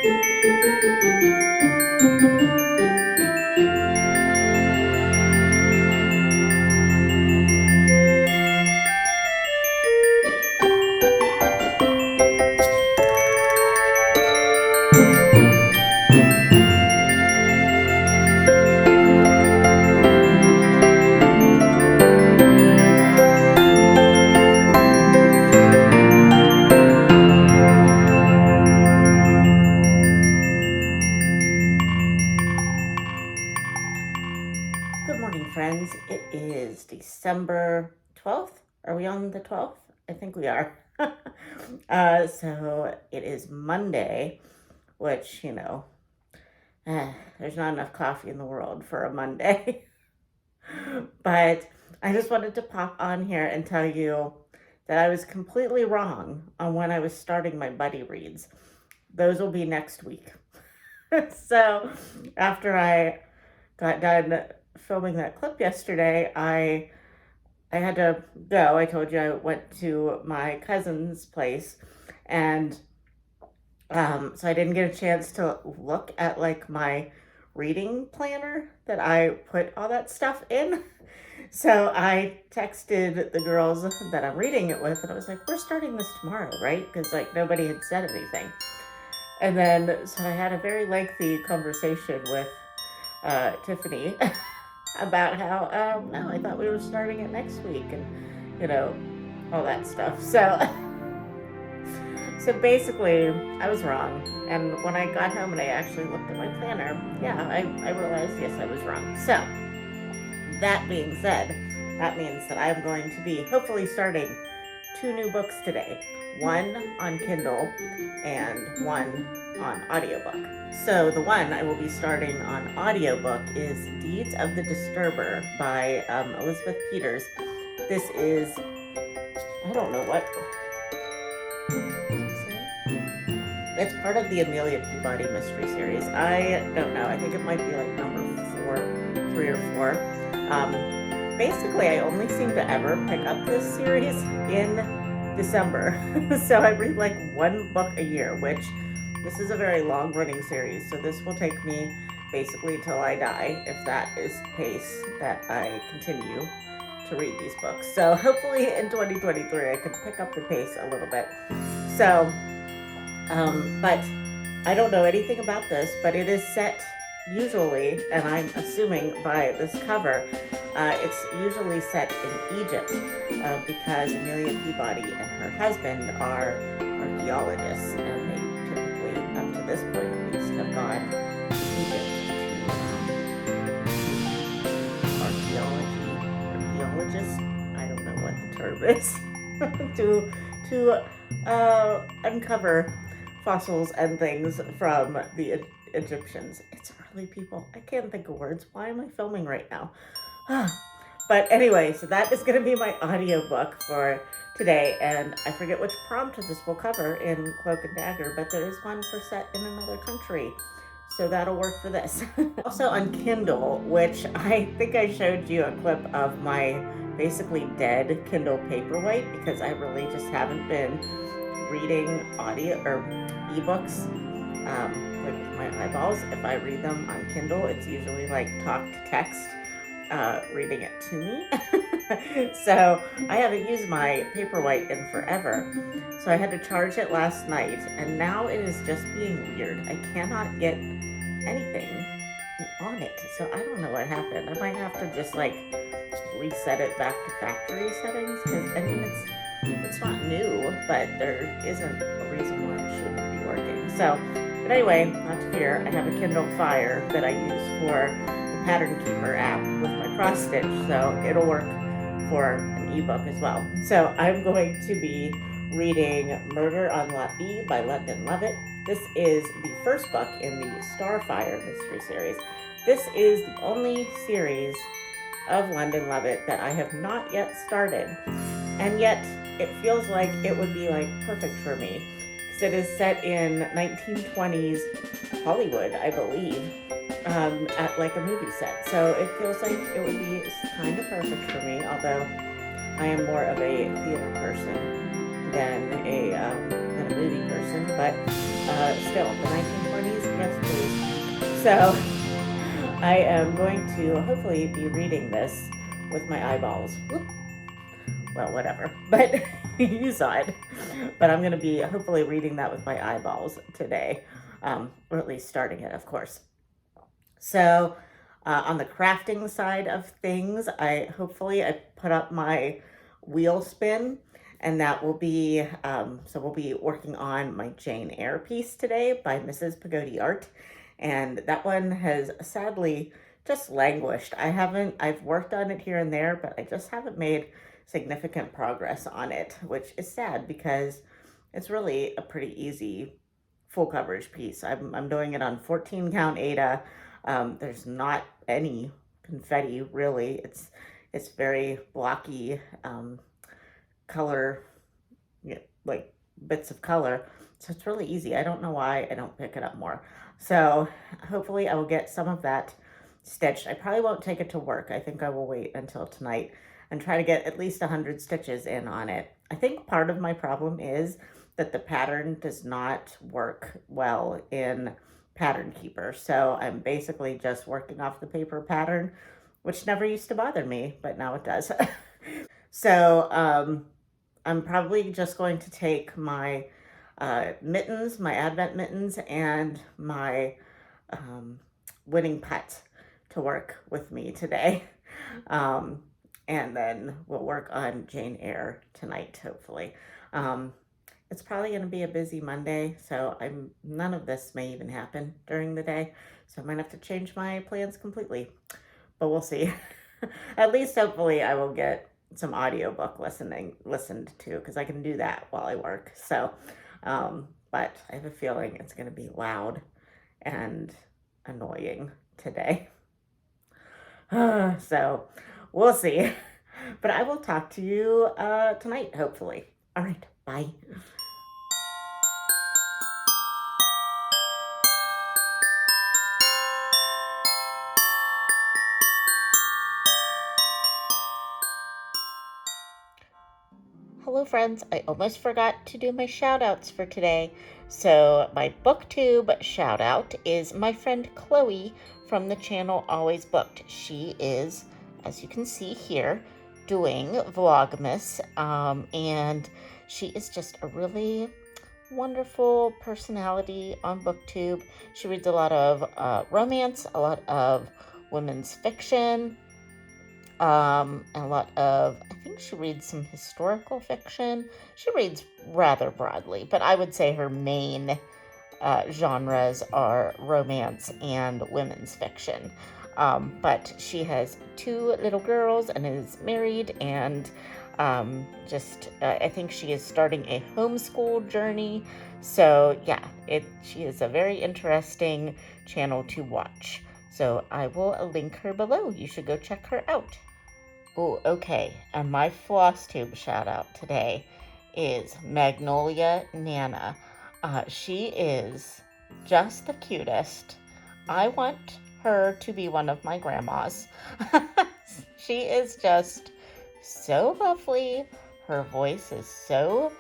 Good morning, friends. It is December 12th. Are we on the 12th? I think we are. So it is Monday, which, there's not enough coffee in the world for a Monday. But I just wanted to pop on here and tell you that I was completely wrong on when I was starting my buddy reads. Those will be next week. So after I got done filming that clip yesterday, I had to go. I told you I went to my cousin's place, and so I didn't get a chance to look at like my reading planner that I put all that stuff in. So I texted the girls that I'm reading it with, and I was like, "We're starting this tomorrow, right?" Because like nobody had said anything. And then so I had a very lengthy conversation with Tiffany about how no, I thought we were starting it next week, and you know all that stuff. So basically, I was wrong. And when I got home and I actually looked at my planner, yeah, I realized yes, I was wrong. So that being said, that means that I'm going to be hopefully starting 2 new books today. One on Kindle and one on audiobook. So the one I will be starting on audiobook is Deeds of the Disturber by Elizabeth Peters. This is, I don't know what, it's part of the Amelia Peabody mystery series. I don't know, I think it might be like number 3 or 4. Basically, I only seem to ever pick up this series in December. So I read like 1 book a year, which this is a very long running series. So this will take me basically till I die, if that is the pace that I continue to read these books. So hopefully in 2023, I can pick up the pace a little bit. So, but I don't know anything about this, but it is set usually, and I'm assuming by this cover, it's usually set in Egypt because Amelia Peabody and her husband are archaeologists, and they typically, up to this point at least, have gone to Egypt to archaeologists. I don't know what the term is to uncover fossils and things from the Egyptians. It's early, people. I can't think of words. Why am I filming right now? But anyway, so that is going to be my audiobook for today, and I forget which prompt this will cover in Cloak and Dagger, but there is one for set in another country, so that'll work for this. Also on Kindle, which I think I showed you a clip of my basically dead Kindle Paperwhite, because I really just haven't been reading audio or ebooks like with my eyeballs. If I read them on Kindle, it's usually like talk to text, reading it to me. So I haven't used my Paperwhite in forever. So I had to charge it last night, and now it is just being weird. I cannot get anything on it. So I don't know what happened. I might have to just like reset it back to factory settings, because I mean it's not new, but there isn't a reason why it shouldn't be working. So, but anyway, not to fear, I have a Kindle Fire that I use for the Pattern Keeper app with my cross stitch, so it'll work for an ebook as well. So I'm going to be reading Murder on Lot B by London Lovett. This is the first book in the Starfire mystery series. This is the only series of London Lovett that I have not yet started, and yet it feels like it would be like perfect for me, because it is set in 1920s Hollywood, I believe, at like a movie set. So it feels like it would be kind of perfect for me, although I am more of a theater person than a movie person. But still, the 1920s Yes, please. So I am going to hopefully be reading this with my eyeballs. Whoop. Well, whatever. But you saw it. But I'm going to be hopefully reading that with my eyeballs today, or at least starting it, of course. So, on the crafting side of things, I put up my wheel spin, and that will be so we'll be working on my Jane Eyre piece today by Mrs. Pagodi Art, and that one has sadly just languished. I've worked on it here and there, but I just haven't made significant progress on it, which is sad because it's really a pretty easy full coverage piece. I'm doing it on 14 count Aida. There's not any confetti really. It's very blocky color, yeah, like bits of color. So it's really easy. I don't know why I don't pick it up more. So hopefully I will get some of that stitched. I probably won't take it to work. I think I will wait until tonight and try to get at least 100 stitches in on it. I think part of my problem is that the pattern does not work well in Pattern Keeper. So I'm basically just working off the paper pattern, which never used to bother me, but now it does. So I'm probably just going to take my mittens, my Advent mittens, and my winning putt to work with me today. And then we'll work on Jane Eyre tonight, hopefully. It's probably going to be a busy Monday, so none of this may even happen during the day, so I might have to change my plans completely, but we'll see. At least hopefully I will get some audiobook listened to, because I can do that while I work. So, but I have a feeling it's going to be loud and annoying today. So we'll see. But I will talk to you tonight, hopefully. All right, bye. Hello, friends. I almost forgot to do my shout outs for today. So, my booktube shout out is my friend Chloe from the channel Always Booked. She is, as you can see here, doing Vlogmas, and she is just a really wonderful personality on booktube. She reads a lot of romance, a lot of women's fiction, and a lot of, I think she reads some historical fiction. She reads rather broadly, but I would say her main genres are romance and women's fiction. But she has 2 little girls and is married, and I think she is starting a homeschool journey. So yeah, she is a very interesting channel to watch. So I will link her below. You should go check her out. Oh, okay. And my floss tube shout out today is Magnolia Nana. She is just the cutest. I want her to be one of my grandmas. She is just so lovely. Her voice is so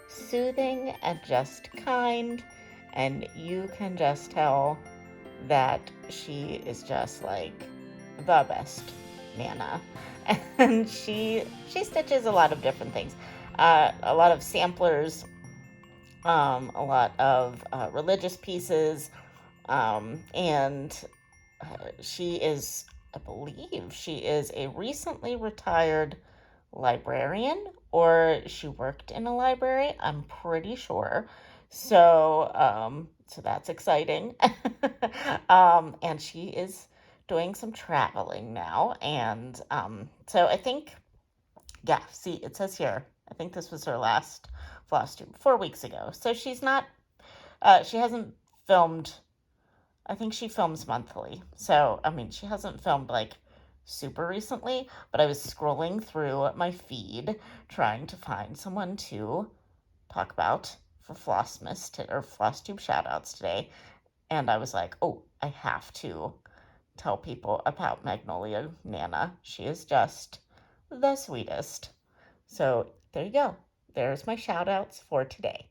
soothing and just kind, and you can just tell that she is just like the best Nana. And she stitches a lot of different things, a lot of samplers, a lot of religious pieces, and I believe she is a recently retired librarian, or she worked in a library, I'm pretty sure. So that's exciting. And she is doing some traveling now, and so I think, yeah, see, it says here, I think this was her last floss tube 4 weeks ago. So she's not, she hasn't filmed, I think she films monthly. So, I mean, she hasn't filmed like super recently, but I was scrolling through my feed trying to find someone to talk about for Flossmas or Floss Tube shoutouts today. And I was like, oh, I have to tell people about Magnolia Nana. She is just the sweetest. So there you go. There's my shout outs for today.